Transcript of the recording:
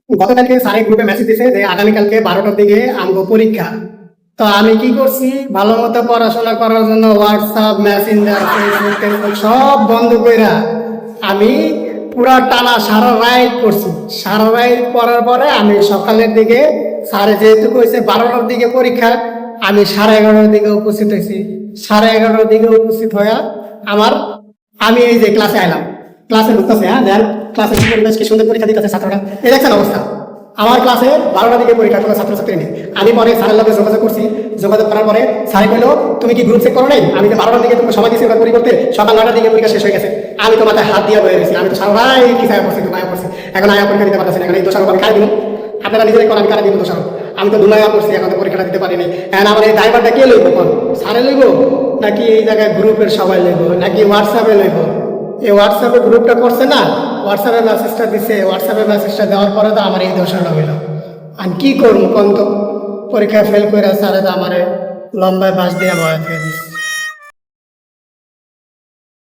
গতকালকে স্যারের গ্রুপে মেসেজ দিছে যে আগামীকালকে 12টার দিকে আমগো পরীক্ষা। তো আমি কি করছি, ভালো মতো পড়াশোনা করার জন্য হোয়াটসঅ্যাপ, মেসেঞ্জার, ফেসবুক টেসবুক সব বন্ধ কইরা আমি পুরা টানা সারা রাত পড়ছি। সারা রাত পড়ার পরে আমি সকালের দিকে, স্যারে যেহেতু কইছে 12টার দিকে পরীক্ষা, আমি 11:30টার দিকে উপস্থিত হয়েছি। 11:30টার দিকে উপস্থিত হইয়া আমার আমি এই যে ক্লাসে আইলাম, ক্লাসে ঢুকতেছে। হ্যাঁ, দেন ক্লাসে কি পরিবেশ, কি সুন্দর পরীক্ষা দিতেছে ছাত্ররা, এই দেখছেন অবস্থা। আমার ক্লাসে 12টার দিকে পরীক্ষা, কোনো ছাত্রছাত্রী নেই। আমি পরে স্যারের লগে যোগাযোগ করছি। যোগাযোগ করার পরে স্যারে কইলো, তুমি কি গ্রুপ চেক করো নাই? আমি তো 12টার দিকে তোমাকে সময় দিয়েছি ওটা পরীক্ষা করতে, সকাল 9টার দিকে পরীক্ষা শেষ হয়ে গেছে। আমি তো মাথায় হাত দিয়ে বয়ে গেছি, আমি তো সারাই কি সাহেব পড়ছি, দুমায়া পড়ছি, এখন আয়া পরীক্ষা দিতে পারতেছি না। এখন এই দোষারোপ আমি কারে দিব? আপনারা নিজেরাই কোন, আমি কারে দিব দোষারোপ? আমি তো দুমায়া পড়ছি, এখন তো পরীক্ষাটা দিতে পারিনি। এখন আমার এই ড্রাইভারটা কে লইব? কোন স্যারে লইব, নাকি এই জায়গায় গ্রুপের সবাই লইব, নাকি হোয়াটসঅ্যাপে লইব? এই হোয়াটসঅ্যাপে গ্রুপটা করছে না, হোয়াটসঅ্যাপে মেসেজটা দিছে, হোয়াটসঅ্যাপে মেসেজটা দেওয়ার পরে তো আমার এই দোষটা হইল। আমি কি করবো কোন? তো পরীক্ষায় ফেল করে স্যারে তো আমার লম্বায় বাস দিয়ে ভয় থেকে দিচ্ছে।